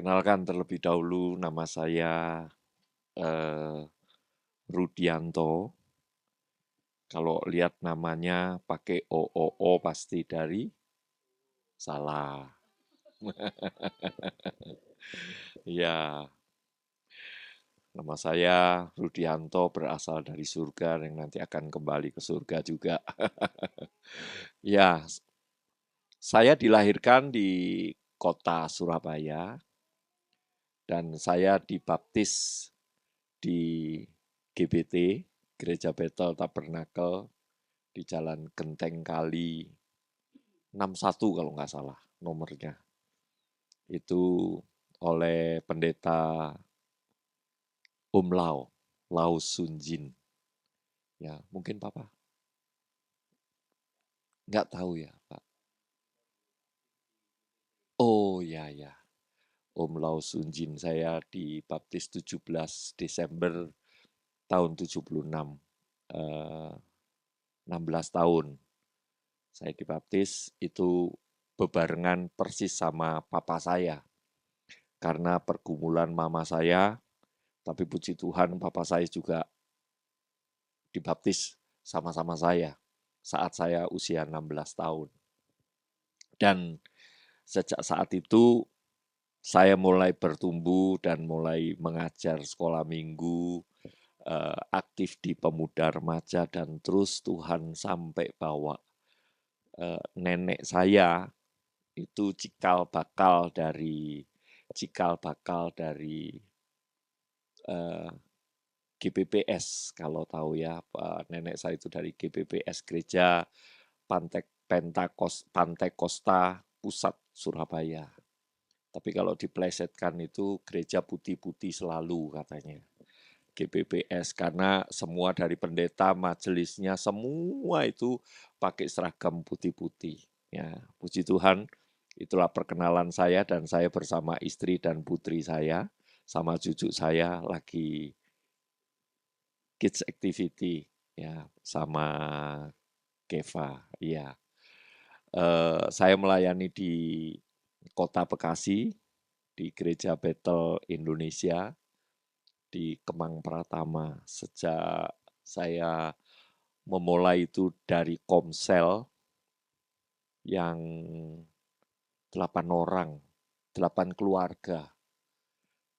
Perkenalkan terlebih dahulu nama saya eh, Rudianto. Kalau lihat namanya pakai OOO pasti dari salah. Ya, nama saya Rudianto berasal dari surga yang nanti akan kembali ke surga juga. Ya, saya dilahirkan di kota Surabaya dan saya dibaptis di GBT, Gereja Bethel Tabernakel di Jalan Genteng Kali 61 kalau nggak salah nomornya. Itu oleh pendeta Lao, Lao Sunjin. Ya, mungkin Papa nggak tahu ya, Pak. Oh ya ya, Lao Sunjin. Saya dibaptis 17 Desember tahun 76. Eh, 16 tahun. Saya dibaptis itu bebarengan persis sama papa saya. Karena pergumulan mama saya, tapi puji Tuhan papa saya juga dibaptis sama-sama saya saat saya usia 16 tahun. Dan sejak saat itu saya mulai bertumbuh dan mulai mengajar sekolah minggu, aktif di pemuda remaja dan terus Tuhan sampai bawa nenek saya itu cikal bakal dari GBPS kalau tahu ya, nenek saya itu dari GBPS Gereja Pantai Kosta Pusat Surabaya. Tapi kalau diplesetkan itu gereja putih-putih selalu katanya. GBPS karena semua dari pendeta majelisnya semua itu pakai seragam putih-putih. Ya, puji Tuhan, itulah perkenalan saya dan saya bersama istri dan putri saya sama cucu saya lagi kids activity ya sama Keva. Iya. Saya melayani di Kota Bekasi di Gereja Bethel Indonesia di Kemang Pratama sejak saya memulai itu dari Komsel yang 8 orang, 8 keluarga,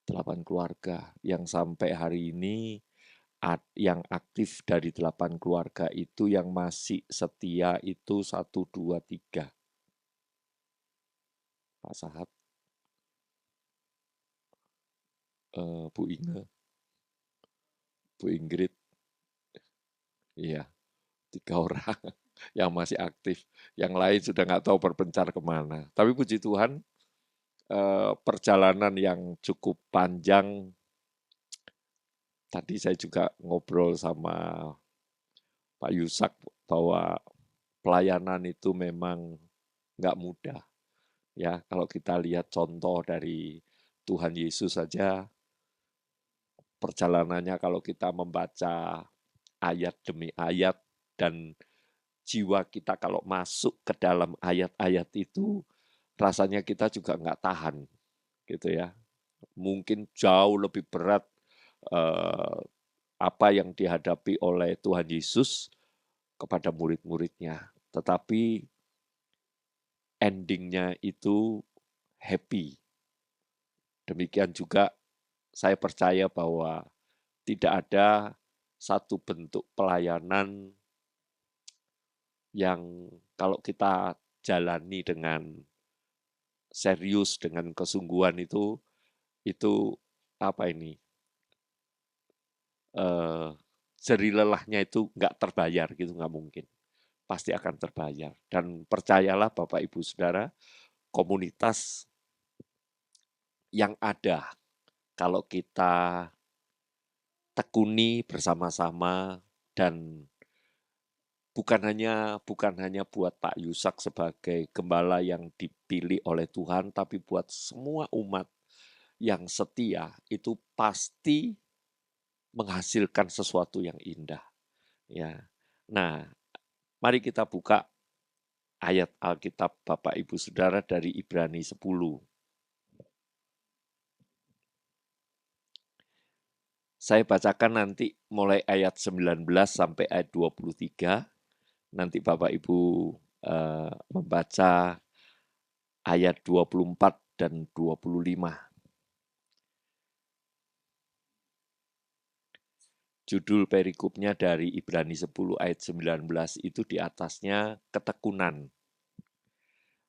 8 keluarga yang sampai hari ini yang aktif dari 8 keluarga itu yang masih setia itu 1, 2, 3. Pak Sahat, Bu Inge, Bu Ingrid, iya 3 orang yang masih aktif. Yang lain sudah nggak tahu berpencar kemana. Tapi puji Tuhan, perjalanan yang cukup panjang. Tadi saya juga ngobrol sama Pak Yusak bahwa pelayanan itu memang nggak mudah. Ya, kalau kita lihat contoh dari Tuhan Yesus saja, perjalanannya kalau kita membaca ayat demi ayat dan jiwa kita kalau masuk ke dalam ayat-ayat itu, rasanya kita juga nggak tahan, gitu ya. Mungkin jauh lebih berat eh, apa yang dihadapi oleh Tuhan Yesus kepada murid-muridnya. Tetapi endingnya itu happy. Demikian juga saya percaya bahwa tidak ada satu bentuk pelayanan yang kalau kita jalani dengan serius, dengan kesungguhan itu apa ini, eh, jerih lelahnya itu nggak terbayar gitu, nggak mungkin. Pasti akan terbayar. Dan percayalah Bapak Ibu Saudara, komunitas yang ada kalau kita tekuni bersama-sama dan bukan hanya buat Pak Yusak sebagai gembala yang dipilih oleh Tuhan, tapi buat semua umat yang setia itu pasti menghasilkan sesuatu yang indah. Ya, nah mari kita buka ayat Alkitab Bapak Ibu Saudara dari Ibrani 10. Saya bacakan nanti mulai ayat 19 sampai ayat 23. Nanti Bapak Ibu membaca ayat 24 dan 25. Judul perikopnya dari Ibrani 10 ayat 19 itu di atasnya ketekunan.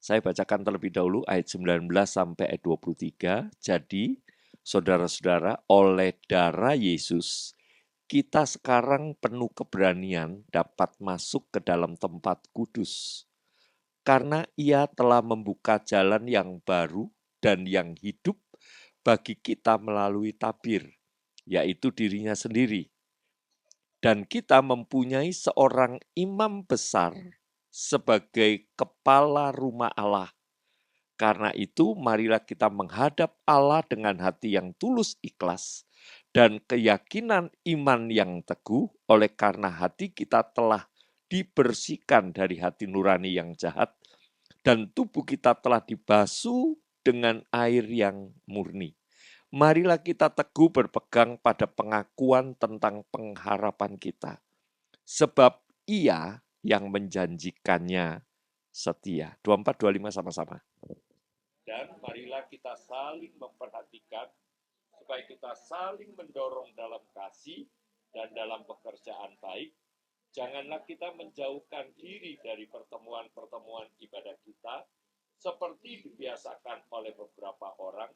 Saya bacakan terlebih dahulu ayat 19 sampai ayat 23. Jadi, saudara-saudara, oleh darah Yesus, kita sekarang penuh keberanian dapat masuk ke dalam tempat kudus. Karena ia telah membuka jalan yang baru dan yang hidup bagi kita melalui tabir, yaitu dirinya sendiri. Dan kita mempunyai seorang imam besar sebagai kepala rumah Allah. Karena itu, marilah kita menghadap Allah dengan hati yang tulus ikhlas dan keyakinan iman yang teguh, oleh karena hati kita telah dibersihkan dari hati nurani yang jahat, dan tubuh kita telah dibasuh dengan air yang murni. Marilah kita teguh berpegang pada pengakuan tentang pengharapan kita, sebab Ia yang menjanjikannya setia. 24-25 sama-sama. Dan marilah kita saling memperhatikan, supaya kita saling mendorong dalam kasih dan dalam pekerjaan baik. Janganlah kita menjauhkan diri dari pertemuan-pertemuan ibadah kita, seperti dibiasakan oleh beberapa orang,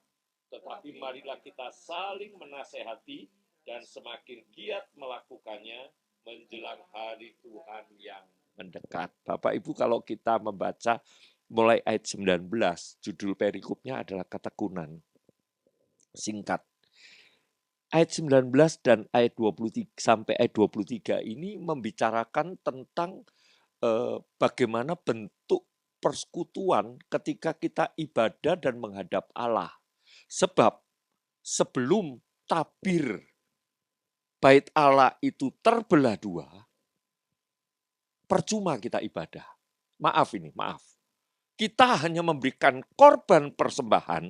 tetapi marilah kita saling menasehati dan semakin giat melakukannya menjelang hari Tuhan yang mendekat. Bapak Ibu, kalau kita membaca mulai ayat 19, judul perikopnya adalah ketekunan. Singkat. Ayat 19 dan ayat 23 sampai ayat 23 ini membicarakan tentang bagaimana bentuk persekutuan ketika kita ibadah dan menghadap Allah. Sebab sebelum tabir bait Allah itu terbelah dua, percuma kita ibadah. Maaf. Kita hanya memberikan korban persembahan,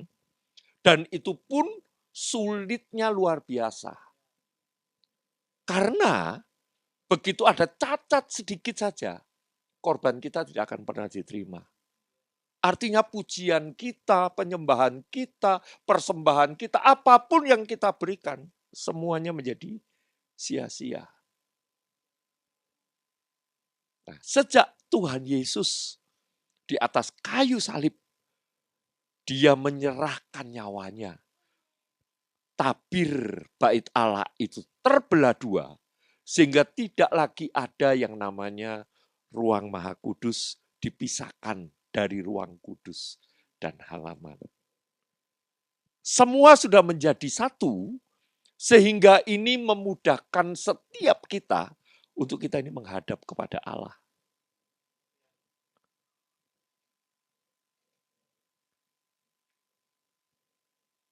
dan itu pun sulitnya luar biasa. Karena begitu ada cacat sedikit saja, korban kita tidak akan pernah diterima. Artinya pujian kita, penyembahan kita, persembahan kita, apapun yang kita berikan, semuanya menjadi sia-sia. Nah, sejak Tuhan Yesus di atas kayu salib, dia menyerahkan nyawanya. Tabir bait Allah itu terbelah dua, sehingga tidak lagi ada yang namanya ruang maha kudus dipisahkan dari ruang kudus dan halaman. Semua sudah menjadi satu, sehingga ini memudahkan setiap kita untuk kita ini menghadap kepada Allah.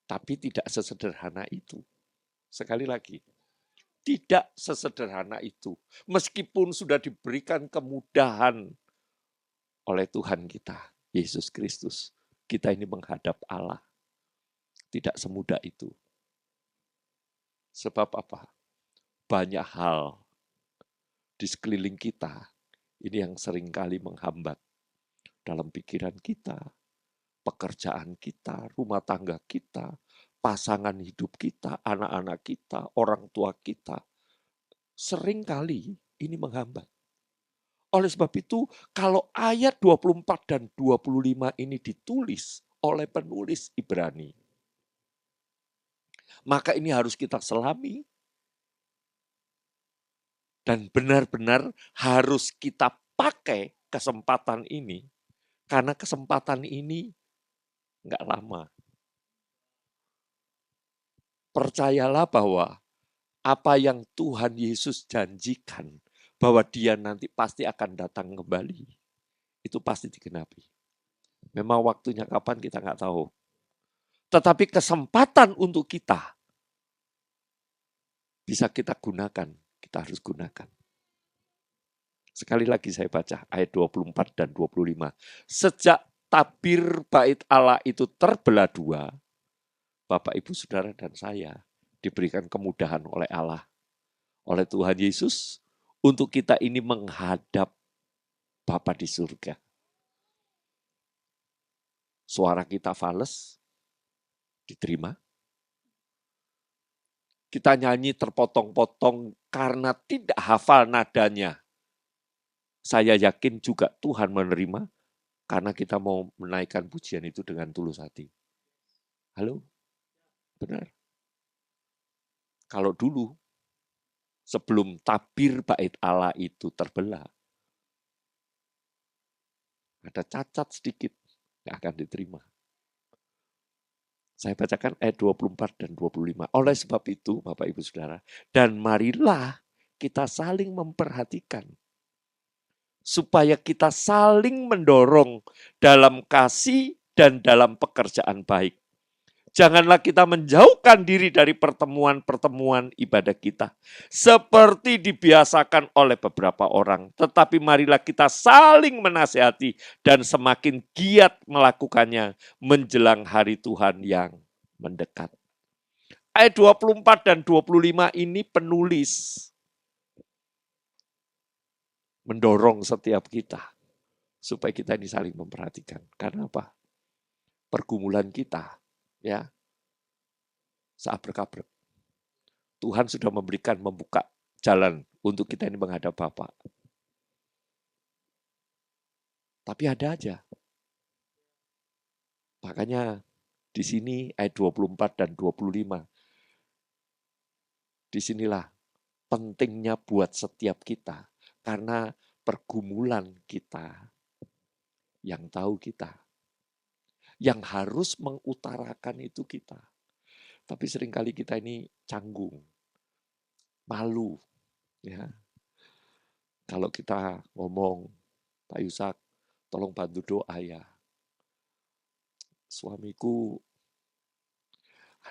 Tapi tidak sesederhana itu. Sekali lagi, tidak sesederhana itu. Meskipun sudah diberikan kemudahan oleh Tuhan kita, Yesus Kristus, kita ini menghadap Allah. Tidak semudah itu. Sebab apa? Banyak hal di sekeliling kita ini yang seringkali menghambat dalam pikiran kita, pekerjaan kita, rumah tangga kita, pasangan hidup kita, anak-anak kita, orang tua kita. Seringkali ini menghambat. Oleh sebab itu, kalau ayat 24 dan 25 ini ditulis oleh penulis Ibrani, maka ini harus kita selami dan benar-benar harus kita pakai kesempatan ini, karena kesempatan ini nggak lama. Percayalah bahwa apa yang Tuhan Yesus janjikan, bahwa dia nanti pasti akan datang kembali, itu pasti digenapi. Memang waktunya kapan kita nggak tahu. Tetapi kesempatan untuk kita bisa kita gunakan, kita harus gunakan. Sekali lagi saya baca ayat 24 dan 25. Sejak tabir bait Allah itu terbelah dua, Bapak, Ibu, Saudara, dan saya, diberikan kemudahan oleh Allah, oleh Tuhan Yesus, untuk kita ini menghadap Bapa di surga. Suara kita fales, diterima. Kita nyanyi terpotong-potong karena tidak hafal nadanya. Saya yakin juga Tuhan menerima karena kita mau menaikkan pujian itu dengan tulus hati. Halo? Benar. Kalau dulu, sebelum tabir bait Allah itu terbelah, ada cacat sedikit, yang akan diterima. Saya bacakan ayat 24 dan 25. Oleh sebab itu, Bapak Ibu Saudara, dan marilah kita saling memperhatikan, supaya kita saling mendorong dalam kasih dan dalam pekerjaan baik. Janganlah kita menjauhkan diri dari pertemuan-pertemuan ibadah kita, seperti dibiasakan oleh beberapa orang. Tetapi marilah kita saling menasihati dan semakin giat melakukannya menjelang hari Tuhan yang mendekat. Ayat 24 dan 25 ini penulis mendorong setiap kita supaya kita ini saling memperhatikan. Karena apa? Pergumulan kita, ya, seabrek-abrek. Tuhan sudah membuka jalan untuk kita ini menghadap Bapa. Tapi ada aja. Makanya di sini ayat 24 dan 25. Disinilah pentingnya buat setiap kita. Karena pergumulan kita, yang tahu kita. Yang harus mengutarakan itu kita. Tapi seringkali kita ini canggung, malu. Ya. Kalau kita ngomong, Pak Yusak, tolong bantu doa ya. Suamiku,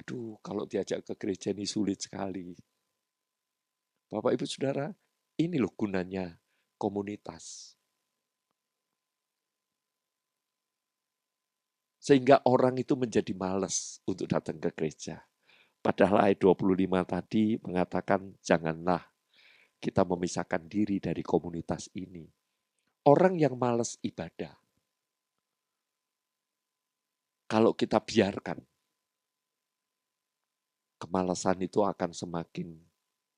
aduh kalau diajak ke gereja ini sulit sekali. Bapak Ibu Saudara, ini loh gunanya komunitas. Sehingga orang itu menjadi malas untuk datang ke gereja. Padahal ayat 25 tadi mengatakan janganlah kita memisahkan diri dari komunitas ini. Orang yang malas ibadah, kalau kita biarkan, kemalasan itu akan semakin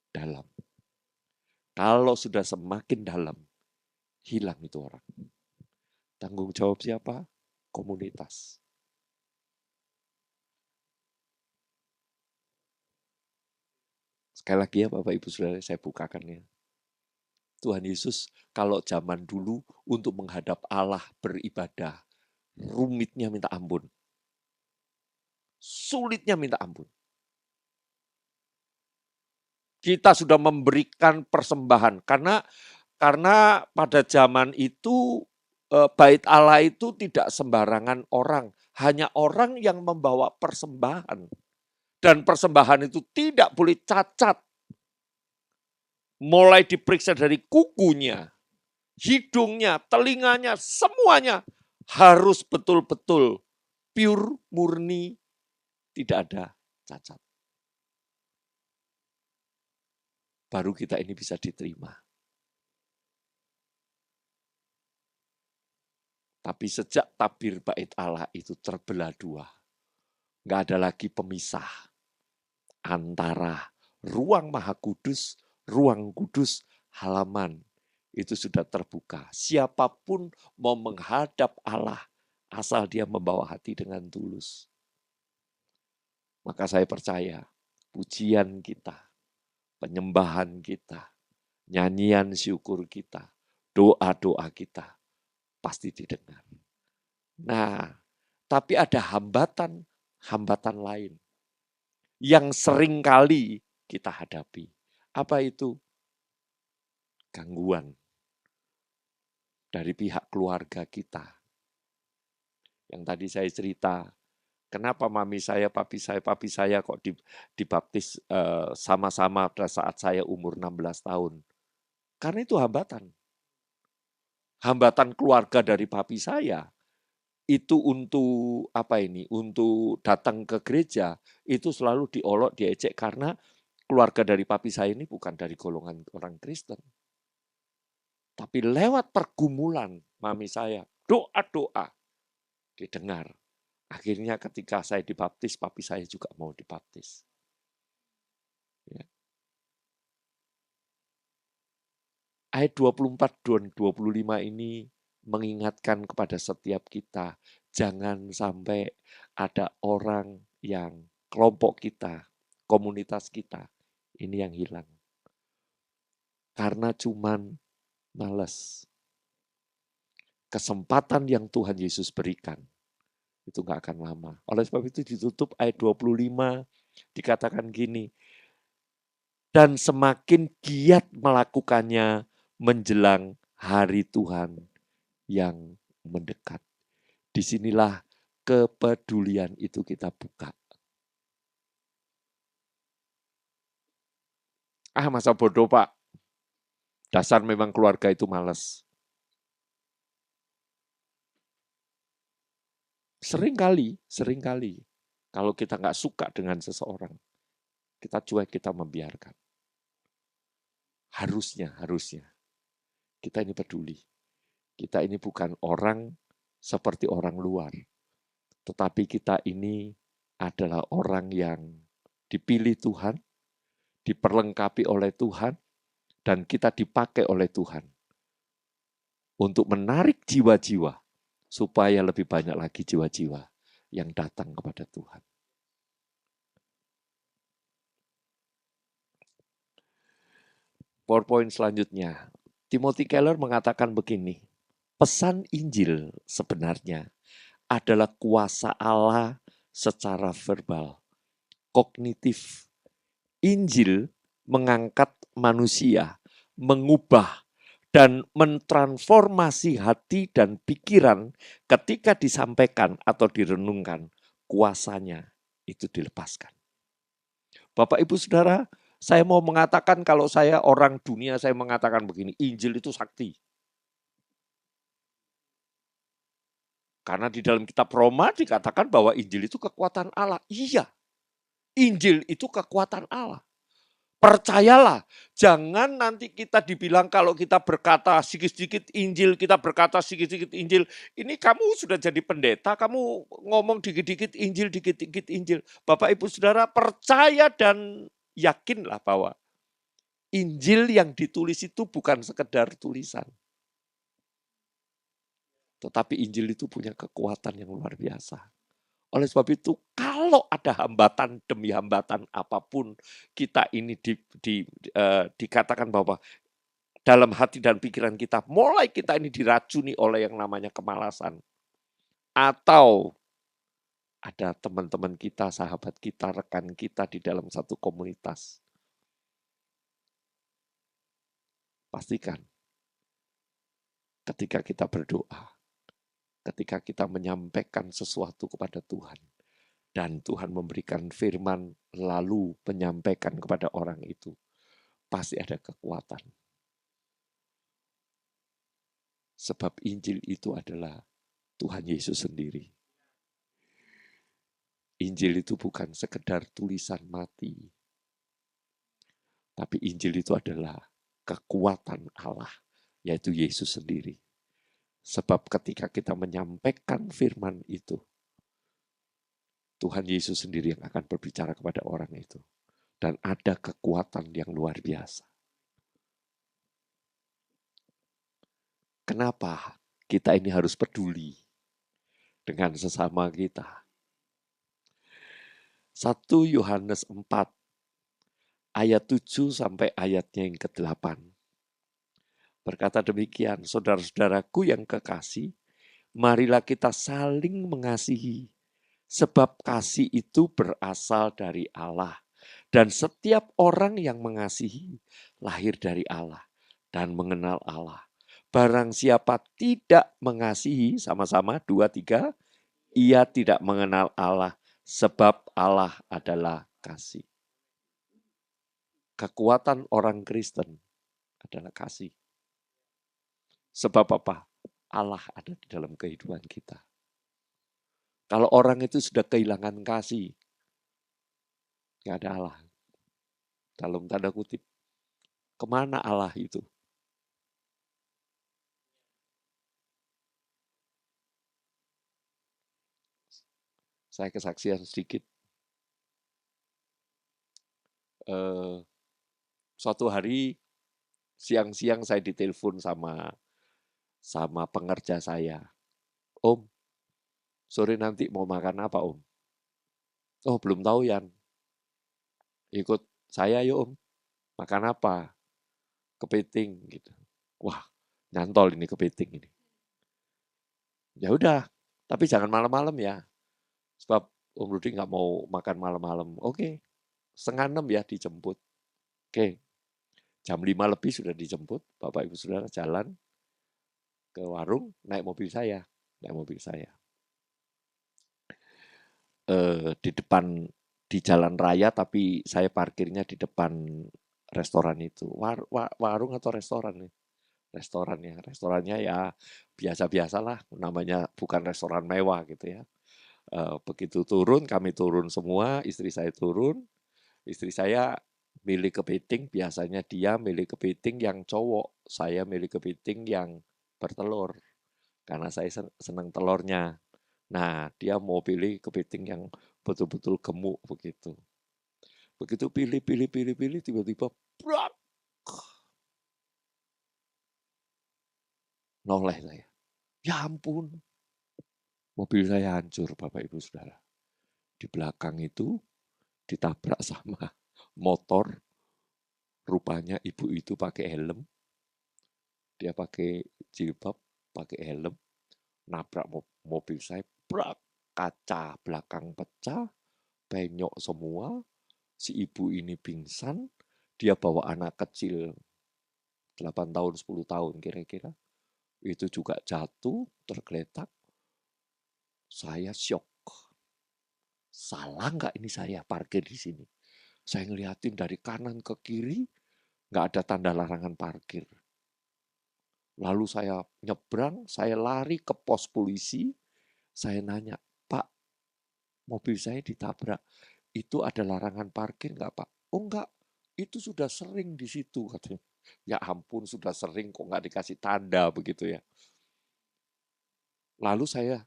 dalam. Kalau sudah semakin dalam, hilang itu orang. Tanggung jawab siapa? Komunitas. Sekali lagi ya Bapak Ibu Saudara, saya bukakan ya. Tuhan Yesus kalau zaman dulu untuk menghadap Allah beribadah, rumitnya minta ampun. Sulitnya minta ampun. Kita sudah memberikan persembahan karena pada zaman itu bait Allah itu tidak sembarangan orang, hanya orang yang membawa persembahan. Dan persembahan itu tidak boleh cacat. Mulai diperiksa dari kukunya, hidungnya, telinganya, semuanya harus betul-betul pure, murni, tidak ada cacat. Baru kita ini bisa diterima. Tapi sejak tabir bait Allah itu terbelah dua, nggak ada lagi pemisah antara ruang Maha Kudus, ruang kudus, halaman. Itu sudah terbuka. Siapapun mau menghadap Allah, asal dia membawa hati dengan tulus. Maka saya percaya, pujian kita, penyembahan kita, nyanyian syukur kita, doa-doa kita, pasti didengar. Nah, tapi ada hambatan lain yang seringkali kita hadapi. Apa itu? Gangguan dari pihak keluarga kita. Yang tadi saya cerita, kenapa mami saya, papi saya kok dibaptis sama-sama pada saat saya umur 16 tahun. Karena itu hambatan. Hambatan keluarga dari papi saya. itu untuk apa ini? Untuk datang ke gereja itu selalu diolok, diejek karena keluarga dari papi saya ini bukan dari golongan orang Kristen. Tapi lewat pergumulan mami saya, doa-doa didengar. Akhirnya ketika saya dibaptis, papi saya juga mau dibaptis. Ya. Ayat 24 dan 25 ini mengingatkan kepada setiap kita, jangan sampai ada orang yang kelompok kita, komunitas kita, ini yang hilang. Karena cuman malas. Kesempatan yang Tuhan Yesus berikan, itu nggak akan lama. Oleh sebab itu ditutup ayat 25, dikatakan gini, dan semakin giat melakukannya menjelang hari Tuhan yang mendekat. Disinilah kepedulian itu kita buka. Masa bodoh Pak, dasar memang keluarga itu malas. Seringkali, kalau kita nggak suka dengan seseorang, kita cuek, kita membiarkan. Harusnya kita ini peduli. Kita ini bukan orang seperti orang luar, tetapi kita ini adalah orang yang dipilih Tuhan, diperlengkapi oleh Tuhan, dan kita dipakai oleh Tuhan untuk menarik jiwa-jiwa supaya lebih banyak lagi jiwa-jiwa yang datang kepada Tuhan. PowerPoint selanjutnya, Timothy Keller mengatakan begini, pesan Injil sebenarnya adalah kuasa Allah secara verbal, kognitif. Injil mengangkat manusia, mengubah dan mentransformasi hati dan pikiran ketika disampaikan atau direnungkan, kuasanya itu dilepaskan. Bapak, Ibu, Saudara, saya mau mengatakan kalau saya orang dunia, saya mengatakan begini, Injil itu sakti. Karena di dalam kitab Roma dikatakan bahwa Injil itu kekuatan Allah. Iya, Injil itu kekuatan Allah. Percayalah, jangan nanti kita dibilang kalau kita berkata sedikit-sedikit Injil, kita berkata sedikit-sedikit Injil, ini kamu sudah jadi pendeta, kamu ngomong dikit-dikit Injil, dikit-dikit Injil. Bapak, Ibu, Saudara, percaya dan yakinlah bahwa Injil yang ditulis itu bukan sekedar tulisan. Tetapi Injil itu punya kekuatan yang luar biasa. Oleh sebab itu, kalau ada hambatan demi hambatan apapun, kita ini dikatakan bahwa dalam hati dan pikiran kita, mulai kita ini diracuni oleh yang namanya kemalasan. Atau ada teman-teman kita, sahabat kita, rekan kita di dalam satu komunitas. Pastikan ketika kita berdoa, ketika kita menyampaikan sesuatu kepada Tuhan, dan Tuhan memberikan firman lalu menyampaikan kepada orang itu, pasti ada kekuatan. Sebab Injil itu adalah Tuhan Yesus sendiri. Injil itu bukan sekedar tulisan mati, tapi Injil itu adalah kekuatan Allah, yaitu Yesus sendiri. Sebab ketika kita menyampaikan firman itu, Tuhan Yesus sendiri yang akan berbicara kepada orang itu. Dan ada kekuatan yang luar biasa. Kenapa kita ini harus peduli dengan sesama kita? 1 Yohanes 4 ayat 7 sampai ayatnya yang ke-8. Berkata demikian, saudara-saudaraku yang kekasih, marilah kita saling mengasihi, sebab kasih itu berasal dari Allah. Dan setiap orang yang mengasihi lahir dari Allah dan mengenal Allah. Barang siapa tidak mengasihi, sama-sama 2, 3, ia tidak mengenal Allah, sebab Allah adalah kasih. Kekuatan orang Kristen adalah kasih. Sebab apa? Allah ada di dalam kehidupan kita. Kalau orang itu sudah kehilangan kasih, nggak ada Allah. Dalam tanda kutip, kemana Allah itu? Saya kesaksian sedikit. Eh, Suatu hari siang-siang saya ditelepon sama sama pengerja saya. Om, sore nanti mau makan apa Om? Oh belum tahu Yan. Ikut saya yuk Om. Makan apa? Kepiting gitu. Wah, nyantol ini kepiting ini. Ya udah, tapi jangan malam-malam ya. Sebab Om Rudi nggak mau makan malam-malam. Oke, 5:30 ya dijemput. Oke, jam 5 lebih sudah dijemput. Bapak Ibu Saudara jalan ke warung, naik mobil saya. Naik mobil saya. Di depan, di jalan raya, tapi saya parkirnya di depan restoran itu. Warung atau restoran nih? Restoran ya. Restorannya ya biasa-biasalah, namanya bukan restoran mewah gitu ya. Begitu turun, kami turun semua, istri saya turun, istri saya milih kepiting, biasanya dia milih kepiting yang cowok, saya milih kepiting yang bertelur, karena saya senang telurnya. Nah, dia mau pilih kepiting yang betul-betul gemuk begitu. Begitu pilih, tiba-tiba brak, noleh saya. Ya ampun, mobil saya hancur Bapak Ibu Saudara. Di belakang itu ditabrak sama motor. Rupanya ibu itu pakai helm, dia pakai jilbab, pakai helm, nabrak mobil saya, brak, kaca belakang pecah, penyok semua, si ibu ini pingsan, dia bawa anak kecil 8 tahun, 10 tahun kira-kira, itu juga jatuh, tergeletak, saya syok. Salah nggak ini saya parkir di sini? Saya ngeliatin dari kanan ke kiri, nggak ada tanda larangan parkir. Lalu saya nyebrang, saya lari ke pos polisi, saya nanya, Pak, mobil saya ditabrak, itu ada larangan parkir nggak Pak? Oh enggak, itu sudah sering di situ katanya. Ya ampun, sudah sering kok nggak dikasih tanda begitu ya. Lalu saya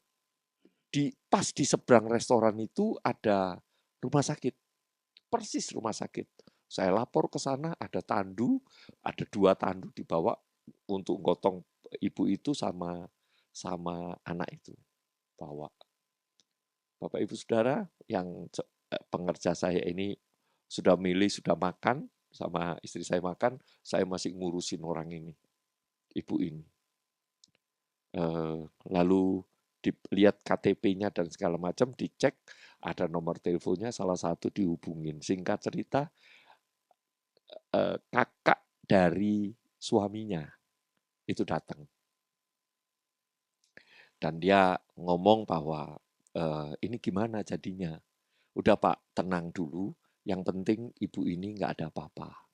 pas di seberang restoran itu ada rumah sakit, persis rumah sakit. Saya lapor ke sana, ada tandu, ada 2 tandu dibawa untuk gotong ibu itu sama sama anak itu bawa. Bapak Ibu Saudara yang pengerja saya ini sudah milih, sudah makan, sama istri saya masih ngurusin orang ini, ibu ini. Lalu dilihat KTP-nya dan segala macam, dicek, ada nomor teleponnya, salah satu dihubungin. Singkat cerita, kakak dari suaminya itu datang. Dan dia ngomong bahwa, ini gimana jadinya? Udah Pak, tenang dulu, yang penting ibu ini nggak ada apa-apa.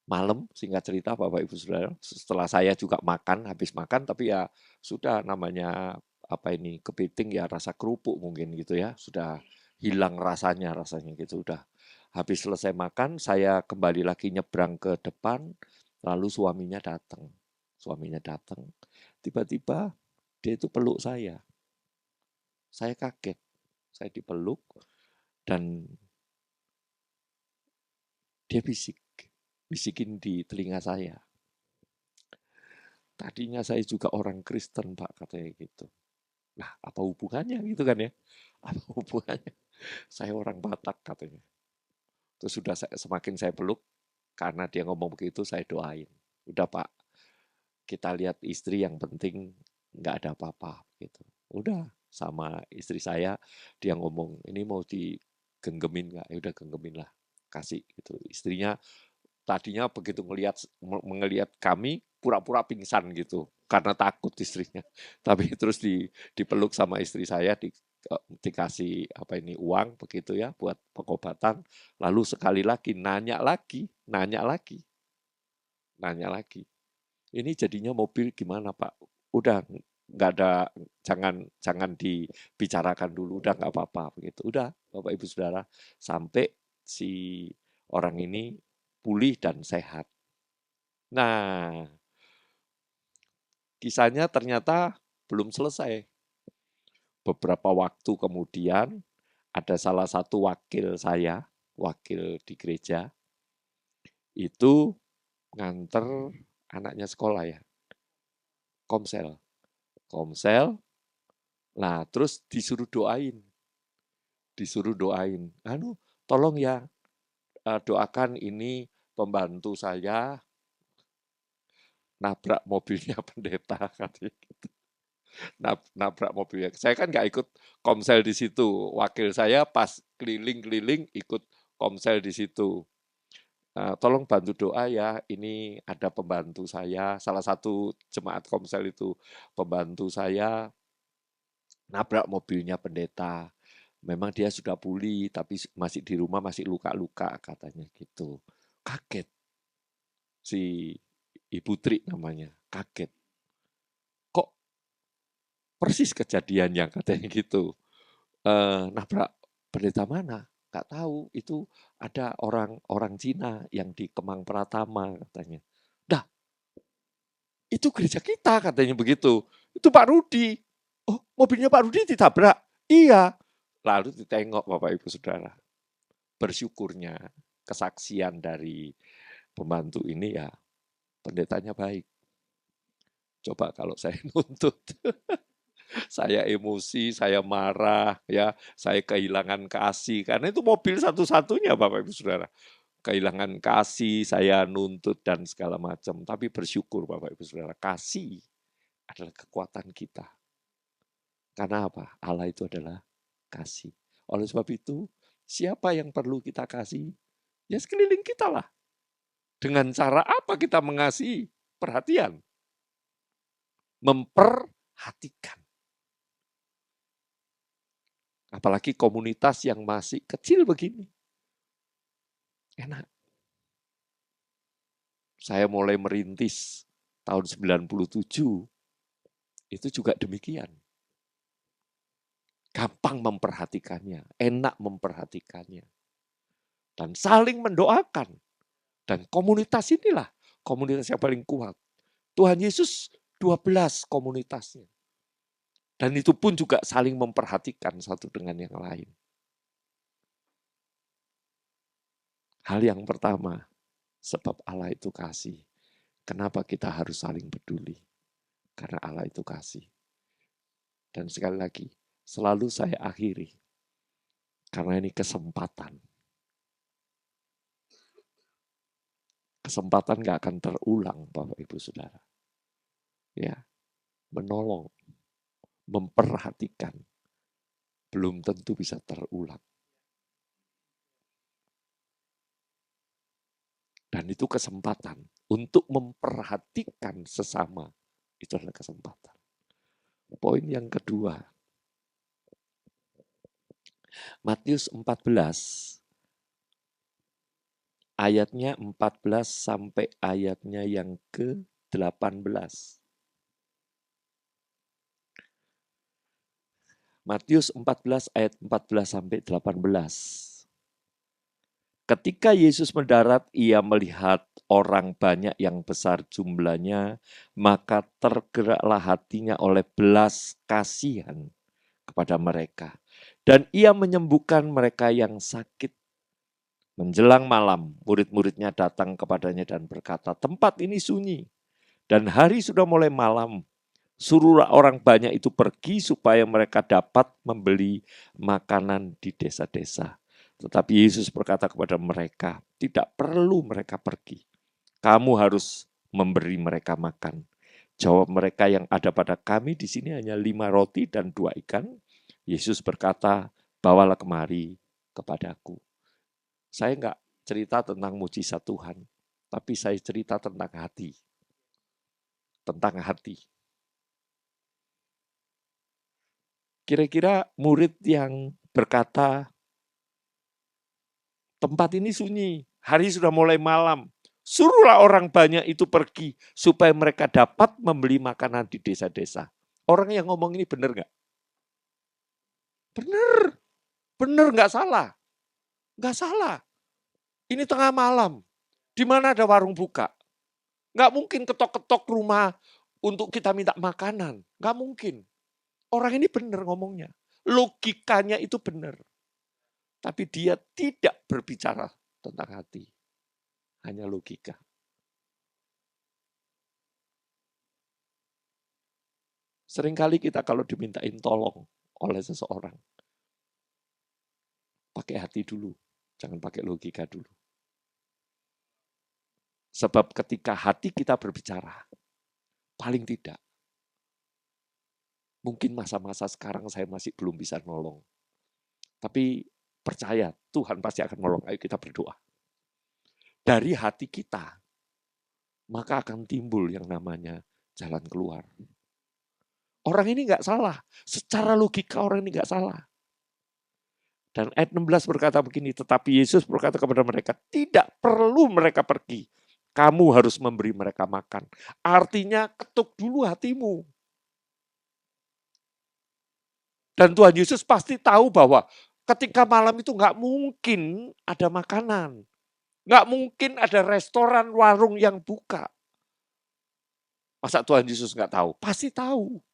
Malam, singkat cerita Bapak Ibu Saudara, setelah saya juga makan, habis makan, tapi ya sudah namanya apa ini kepiting ya rasa kerupuk mungkin gitu ya, sudah hilang rasanya gitu udah. Habis selesai makan, saya kembali lagi nyebrang ke depan, lalu suaminya datang. Suaminya datang, tiba-tiba dia itu peluk saya. Saya kaget, saya dipeluk dan dia bisikin di telinga saya. Tadinya saya juga orang Kristen, Pak, katanya gitu. Nah, apa hubungannya gitu kan ya? Apa hubungannya? Saya orang Batak katanya. Terus sudah semakin saya peluk, karena dia ngomong begitu, saya doain. Udah Pak, kita lihat istri yang penting nggak ada apa-apa gitu. Udah sama istri saya, dia ngomong ini mau digenggemin nggak? Ya udah genggemin lah, kasih gitu. Istrinya tadinya begitu melihat kami pura-pura pingsan gitu karena takut istrinya. Tapi terus dipeluk sama istri saya, dikasih apa ini uang begitu ya buat pengobatan. Lalu sekali lagi nanya lagi. Ini jadinya mobil gimana Pak? Udah nggak ada, jangan dibicarakan dulu, udah nggak apa-apa begitu. Udah, Bapak Ibu Saudara, sampai si orang ini pulih dan sehat. Nah, kisahnya ternyata belum selesai. Beberapa waktu kemudian ada salah satu wakil saya, wakil di gereja, itu nganter anaknya sekolah ya, komsel. Komsel, nah terus disuruh doain. Tolong ya, doakan ini pembantu saya nabrak mobilnya pendeta katanya gitu. Nabrak mobilnya. Saya kan nggak ikut komsel di situ. Wakil saya pas keliling-keliling ikut komsel di situ. Tolong bantu doa ya, ini ada pembantu saya, salah satu jemaat komsel itu, pembantu saya nabrak mobilnya pendeta. Memang dia sudah pulih, tapi masih di rumah, masih luka-luka katanya gitu. Kaget si Ibu Tri namanya, kaget. Kok persis kejadiannya katanya gitu. Nabrak pendeta mana? Nggak tahu, itu ada orang Cina yang di Kemang Pratama katanya. Dah, itu gereja kita katanya begitu. Itu Pak Rudi. Oh, mobilnya Pak Rudi ditabrak? Iya. Lalu ditengok Bapak Ibu Saudara. Bersyukurnya kesaksian dari pembantu ini ya pendetanya baik. Coba kalau saya nuntut, saya emosi, saya marah, ya, saya kehilangan kasih. Karena itu mobil satu-satunya Bapak Ibu Saudara. Kehilangan kasih, saya nuntut dan segala macam. Tapi bersyukur Bapak Ibu Saudara, kasih adalah kekuatan kita. Karena apa? Allah itu adalah kasih. Oleh sebab itu, siapa yang perlu kita kasih? Ya sekeliling kita lah. Dengan cara apa kita mengasihi? Perhatian. Memperhatikan. Apalagi komunitas yang masih kecil begini. Enak. Saya mulai merintis tahun 97, itu juga demikian. Gampang memperhatikannya, enak memperhatikannya. Dan saling mendoakan. Dan komunitas inilah komunitas yang paling kuat. Tuhan Yesus 12 komunitasnya. Dan itu pun juga saling memperhatikan satu dengan yang lain. Hal yang pertama, sebab Allah itu kasih. Kenapa kita harus saling peduli? Karena Allah itu kasih. Dan sekali lagi, selalu saya akhiri. Karena ini kesempatan. Kesempatan gak akan terulang, Bapak Ibu Saudara. Ya, menolong, memperhatikan, belum tentu bisa terulang. Dan itu kesempatan untuk memperhatikan sesama. Itu adalah kesempatan. Poin yang kedua, Matius 14, ayatnya 14 sampai ayatnya yang ke-18. Matius 14 ayat 14 sampai 18. Ketika Yesus mendarat, ia melihat orang banyak yang besar jumlahnya, maka tergeraklah hatinya oleh belas kasihan kepada mereka. Dan ia menyembuhkan mereka yang sakit. Menjelang malam, murid-muridnya datang kepadanya dan berkata, tempat ini sunyi, dan hari sudah mulai malam. Suruhlah orang banyak itu pergi supaya mereka dapat membeli makanan di desa-desa. Tetapi Yesus berkata kepada mereka, tidak perlu mereka pergi. Kamu harus memberi mereka makan. Jawab mereka, yang ada pada kami di sini hanya 5 roti dan 2 ikan. Yesus berkata, bawalah kemari kepadaku. Saya enggak cerita tentang mujizat Tuhan, tapi saya cerita tentang hati. Tentang hati. Kira-kira murid yang berkata, tempat ini sunyi, hari sudah mulai malam. Suruhlah orang banyak itu pergi supaya mereka dapat membeli makanan di desa-desa. Orang yang ngomong ini benar nggak? Benar, benar nggak salah. Nggak salah. Ini tengah malam. Di mana ada warung buka? Nggak mungkin ketok-ketok rumah untuk kita minta makanan. Nggak mungkin. Orang ini benar ngomongnya. Logikanya itu benar. Tapi dia tidak berbicara tentang hati. Hanya logika. Seringkali kita kalau dimintain tolong oleh seseorang, pakai hati dulu. Jangan pakai logika dulu. Sebab ketika hati kita berbicara, paling tidak, mungkin masa-masa sekarang saya masih belum bisa nolong. Tapi percaya, Tuhan pasti akan nolong. Ayo kita berdoa. Dari hati kita, maka akan timbul yang namanya jalan keluar. Orang ini nggak salah. Secara logika orang ini nggak salah. Dan ayat 16 berkata begini, tetapi Yesus berkata kepada mereka, tidak perlu mereka pergi. Kamu harus memberi mereka makan. Artinya ketuk dulu hatimu. Dan Tuhan Yesus pasti tahu bahwa ketika malam itu nggak mungkin ada makanan. Nggak mungkin ada restoran, warung yang buka. Masa Tuhan Yesus nggak tahu? Pasti tahu.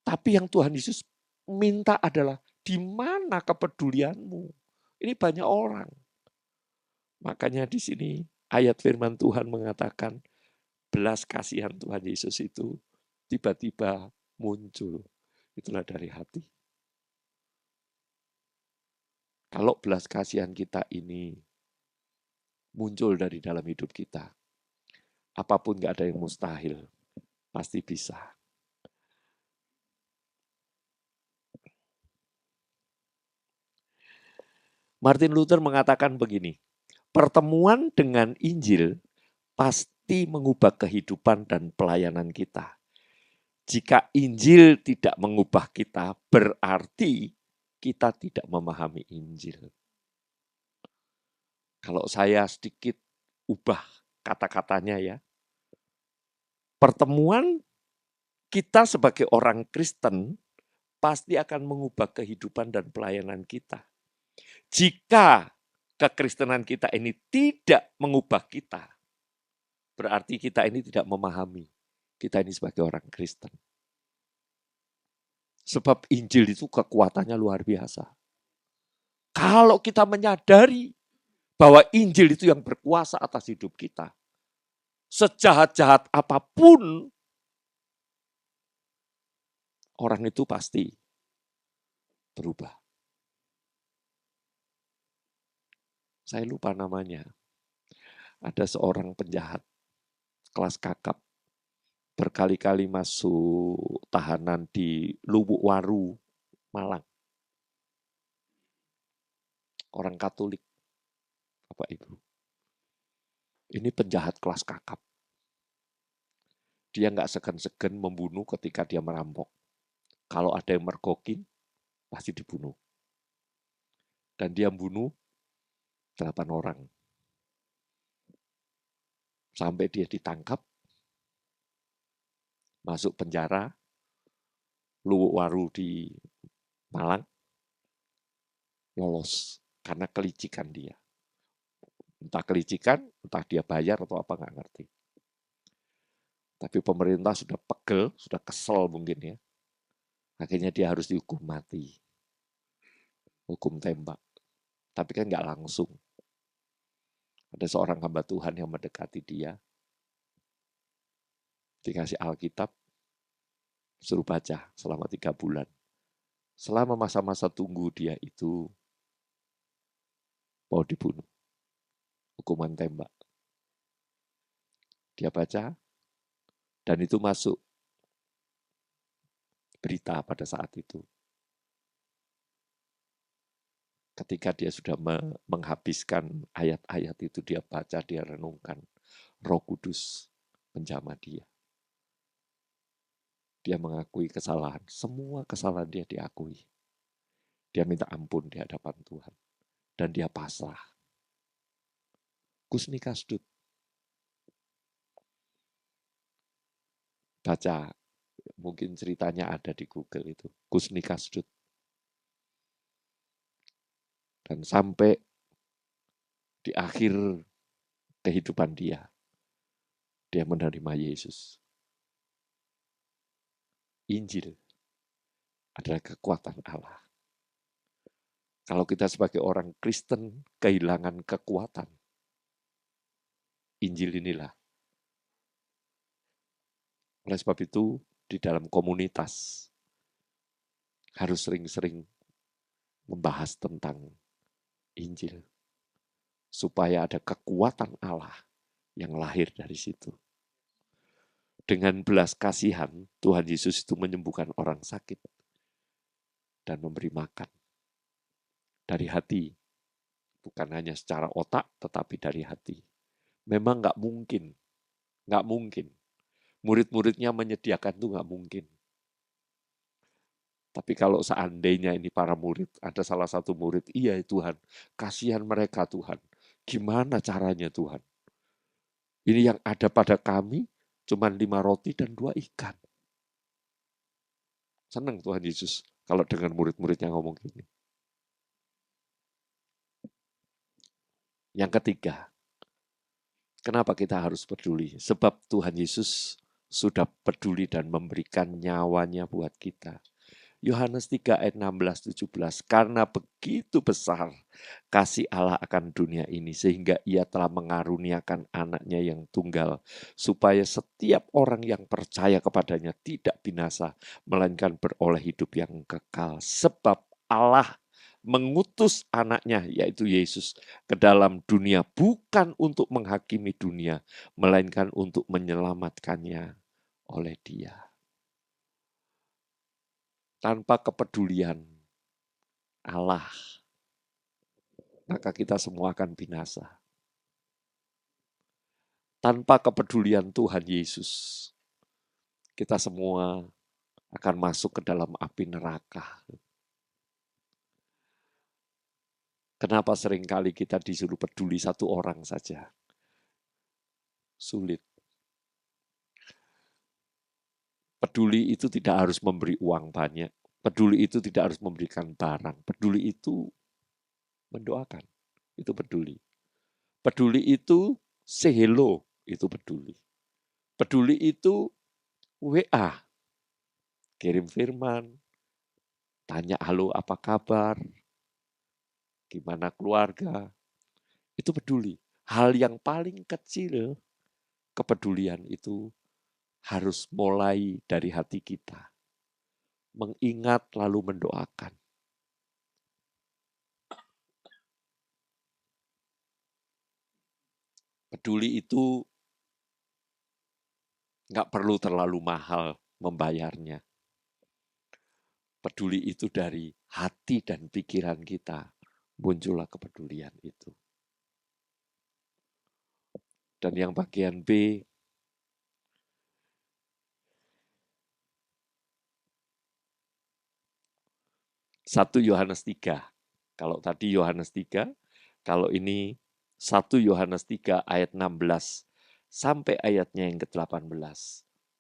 Tapi yang Tuhan Yesus minta adalah, di mana kepedulianmu? Ini banyak orang. Makanya di sini ayat firman Tuhan mengatakan, belas kasihan Tuhan Yesus itu tiba-tiba muncul. Itulah dari hati. Kalau belas kasihan kita ini muncul dari dalam hidup kita, apapun gak ada yang mustahil, pasti bisa. Martin Luther mengatakan begini, pertemuan dengan Injil pasti mengubah kehidupan dan pelayanan kita. Jika Injil tidak mengubah kita, berarti kita tidak memahami Injil. Kalau saya sedikit ubah kata-katanya ya, pertemuan kita sebagai orang Kristen pasti akan mengubah kehidupan dan pelayanan kita. Jika kekristenan kita ini tidak mengubah kita, berarti kita ini tidak memahami kita ini sebagai orang Kristen. Sebab Injil itu kekuatannya luar biasa. Kalau kita menyadari bahwa Injil itu yang berkuasa atas hidup kita, sejahat-jahat apapun, orang itu pasti berubah. Saya lupa namanya. Ada seorang penjahat kelas kakap, berkali-kali masuk tahanan di Lubuk Waru, Malang. Orang Katolik, Bapak Ibu. Ini penjahat kelas kakap. Dia nggak segan-segan membunuh ketika dia merampok. Kalau ada yang mergokin, pasti dibunuh. Dan dia membunuh 8 orang. Sampai dia ditangkap, masuk penjara, Lubuk Waru di Malang, lolos karena kelicikan dia. Entah kelicikan, entah dia bayar atau apa nggak ngerti. Tapi pemerintah sudah pegel, sudah kesel mungkin ya. Akhirnya dia harus dihukum mati. Hukum tembak. Tapi kan nggak langsung. Ada seorang hamba Tuhan yang mendekati dia. Dikasih Alkitab, suruh baca selama 3 bulan. Selama masa-masa tunggu dia itu mau dibunuh. Hukuman tembak. Dia baca, dan itu masuk berita pada saat itu. Ketika dia sudah menghabiskan ayat-ayat itu, dia baca, dia renungkan. Roh Kudus menjamah dia. Dia mengakui kesalahan. Semua kesalahan dia diakui. Dia minta ampun di hadapan Tuhan. Dan dia pasrah. Kusni Kasdut. baca, mungkin ceritanya ada di Google itu, Kusni Kasdut. Dan sampai di akhir kehidupan dia menerima Yesus. Injil adalah kekuatan Allah. Kalau kita sebagai orang Kristen kehilangan kekuatan, Injil inilah. Oleh sebab itu, di dalam komunitas harus sering-sering membahas tentang Injil. Supaya ada kekuatan Allah yang lahir dari situ. Dengan belas kasihan, Tuhan Yesus itu menyembuhkan orang sakit dan memberi makan. Dari hati, bukan hanya secara otak, tetapi dari hati. Memang nggak mungkin. Murid-muridnya menyediakan itu nggak mungkin. Tapi kalau seandainya ini para murid, ada salah satu murid, iya Tuhan, kasihan mereka Tuhan. Gimana caranya Tuhan? Ini yang ada pada kami, cuma 5 roti dan 2 ikan. Senang Tuhan Yesus kalau dengan murid-muridnya ngomong gini. Yang ketiga, kenapa kita harus peduli? Sebab Tuhan Yesus sudah peduli dan memberikan nyawanya buat kita. Yohanes 3 ayat 16-17, karena begitu besar kasih Allah akan dunia ini, sehingga ia telah mengaruniakan anaknya yang tunggal, supaya setiap orang yang percaya kepadanya tidak binasa, melainkan beroleh hidup yang kekal. Sebab Allah mengutus anaknya, yaitu Yesus, ke dalam dunia bukan untuk menghakimi dunia, melainkan untuk menyelamatkannya oleh Dia. Tanpa kepedulian Allah, maka kita semua akan binasa. Tanpa kepedulian Tuhan Yesus, kita semua akan masuk ke dalam api neraka. Kenapa seringkali kita disuruh peduli satu orang saja? Sulit. Peduli itu tidak harus memberi uang banyak. Peduli itu tidak harus memberikan barang. Peduli itu mendoakan. Itu peduli. Peduli itu say hello. Itu peduli. Peduli itu WA. Kirim firman. Tanya halo apa kabar. Gimana keluarga. Itu peduli. Hal yang paling kecil, kepedulian itu harus mulai dari hati kita. Mengingat lalu mendoakan. Peduli itu nggak perlu terlalu mahal membayarnya. Peduli itu dari hati dan pikiran kita. Muncullah kepedulian itu. Dan yang bagian B, 1 Yohanes 3. Kalau tadi Yohanes 3, kalau ini 1 Yohanes 3 ayat 16 sampai ayatnya yang ke-18.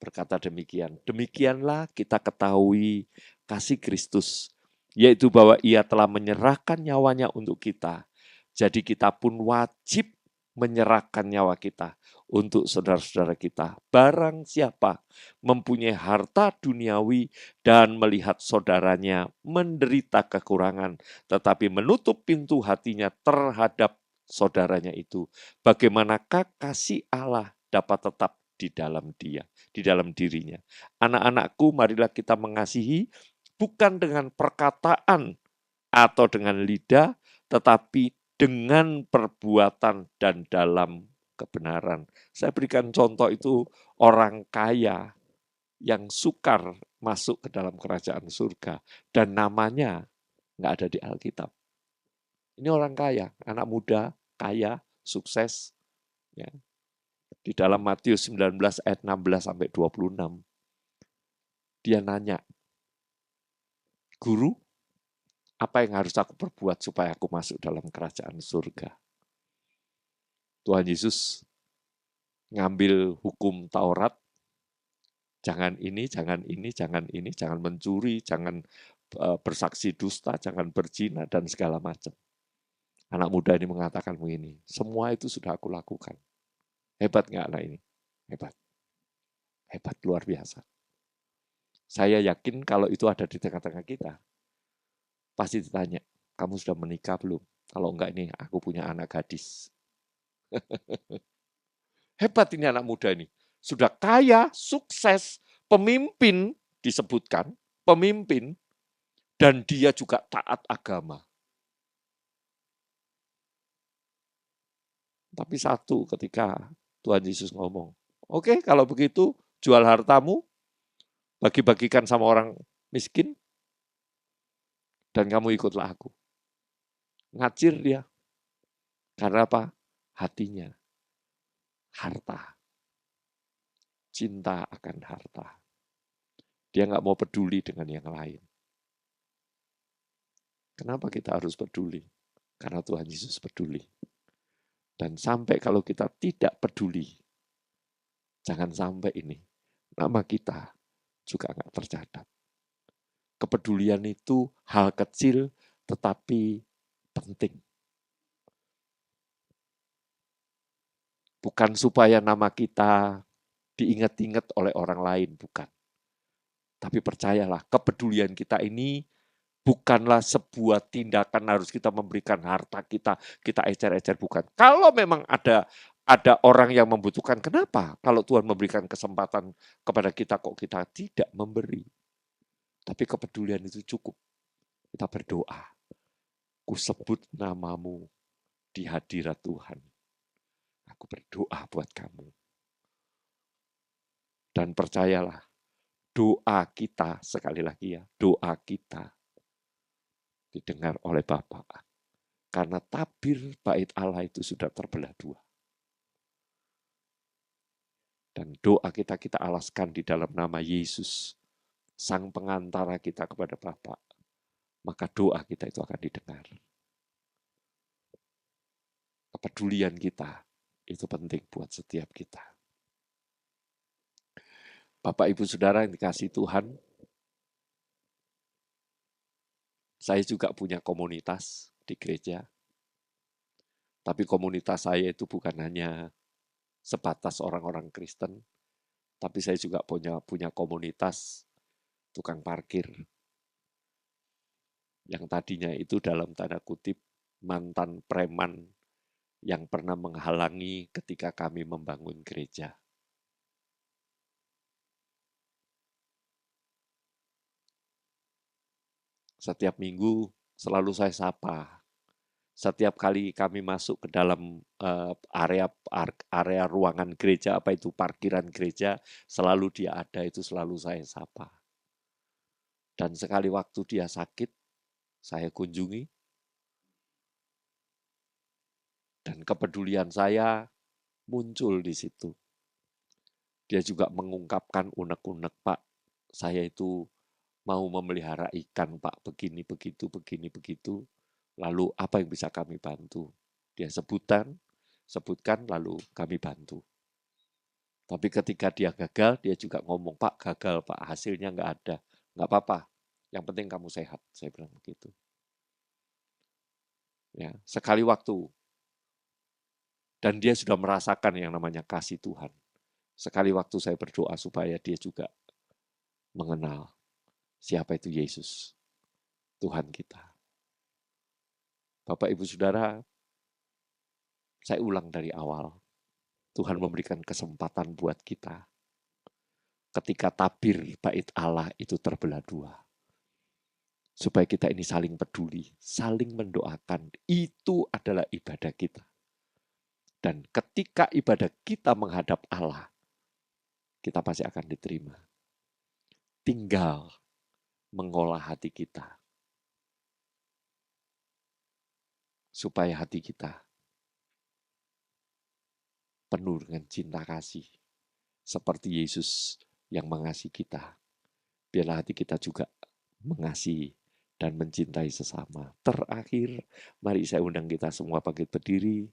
Berkata demikian, demikianlah kita ketahui kasih Kristus, yaitu bahwa ia telah menyerahkan nyawanya untuk kita. Jadi kita pun wajib menyerahkan nyawa kita untuk saudara-saudara kita. Barang siapa mempunyai harta duniawi dan melihat saudaranya menderita kekurangan, tetapi menutup pintu hatinya terhadap saudaranya itu, bagaimanakah kasih Allah dapat tetap di dalam dia, di dalam dirinya. Anak-anakku, marilah kita mengasihi bukan dengan perkataan atau dengan lidah, tetapi dengan perbuatan dan dalam kebenaran. Saya berikan contoh itu orang kaya yang sukar masuk ke dalam kerajaan surga dan namanya nggak ada di Alkitab. Ini orang kaya, anak muda, kaya, sukses. Ya. Di dalam Matius 19 ayat 16 sampai 26. Dia nanya, Guru, apa yang harus aku perbuat supaya aku masuk dalam kerajaan surga? Tuhan Yesus ngambil hukum Taurat, Jangan ini, jangan ini, jangan ini, jangan mencuri, jangan bersaksi dusta, jangan berzina, dan segala macam. Anak muda ini mengatakan begini, semua itu sudah aku lakukan. Hebat nggak anak ini? Hebat. Hebat, luar biasa. Saya yakin kalau itu ada di tengah-tengah kita, pasti ditanya, kamu sudah menikah belum? Kalau enggak ini, aku punya anak gadis. Hebat ini anak muda ini. Sudah kaya, sukses, pemimpin disebutkan, pemimpin, dan dia juga taat agama. Tapi satu ketika Tuhan Yesus ngomong, oke, kalau begitu jual hartamu, bagi-bagikan sama orang miskin, dan kamu ikutlah aku. Ngacir dia. Karena apa? Hatinya. Harta. Cinta akan harta. Dia nggak mau peduli dengan yang lain. Kenapa kita harus peduli? Karena Tuhan Yesus peduli. Dan sampai kalau kita tidak peduli, jangan sampai ini, nama kita juga nggak tercatat. Kepedulian itu hal kecil tetapi penting. Bukan supaya nama kita diingat-ingat oleh orang lain, bukan. Tapi percayalah, kepedulian kita ini bukanlah sebuah tindakan harus kita memberikan harta kita ecer-ecer, bukan. Kalau memang ada orang yang membutuhkan, kenapa? Kalau Tuhan memberikan kesempatan kepada kita, kok kita tidak memberi? Tapi kepedulian itu cukup. Kita berdoa, ku sebut namamu di hadirat Tuhan. Aku berdoa buat kamu. Dan percayalah, doa kita, sekali lagi ya, doa kita didengar oleh Bapa. Karena tabir bait Allah itu sudah terbelah dua. Dan doa kita alaskan di dalam nama Yesus, Sang Pengantara kita kepada Bapa. Maka doa kita itu akan didengar. Kepedulian kita itu penting buat setiap kita. Bapak, Ibu, Saudara yang dikasihi Tuhan, saya juga punya komunitas di gereja. Tapi komunitas saya itu bukan hanya sebatas orang-orang Kristen, tapi saya juga punya komunitas tukang parkir. Yang tadinya itu dalam tanda kutip mantan preman yang pernah menghalangi ketika kami membangun gereja. Setiap minggu selalu saya sapa. Setiap kali kami masuk ke dalam area ruangan gereja, apa itu parkiran gereja, selalu dia ada, itu selalu saya sapa. Dan sekali waktu dia sakit, saya kunjungi. Dan kepedulian saya muncul di situ. Dia juga mengungkapkan unek-unek, Pak, saya itu mau memelihara ikan, Pak, begini, begitu. Lalu apa yang bisa kami bantu? Dia sebutkan, lalu kami bantu. Tapi ketika dia gagal, dia juga ngomong, Pak, gagal, Pak, hasilnya nggak ada. Nggak apa-apa, yang penting kamu sehat, saya bilang begitu. Ya, sekali waktu, dan dia sudah merasakan yang namanya kasih Tuhan. Sekali waktu saya berdoa supaya dia juga mengenal siapa itu Yesus, Tuhan kita. Bapak, Ibu, Saudara, saya ulang dari awal. Tuhan memberikan kesempatan buat kita. Ketika tabir bait Allah itu terbelah dua. Supaya kita ini saling peduli, saling mendoakan. Itu adalah ibadah kita. Dan ketika ibadah kita menghadap Allah, kita pasti akan diterima. Tinggal mengolah hati kita. Supaya hati kita penuh dengan cinta kasih. Seperti Yesus yang mengasihi kita. Biarlah hati kita juga mengasihi dan mencintai sesama. Terakhir, mari saya undang kita semua bangkit berdiri.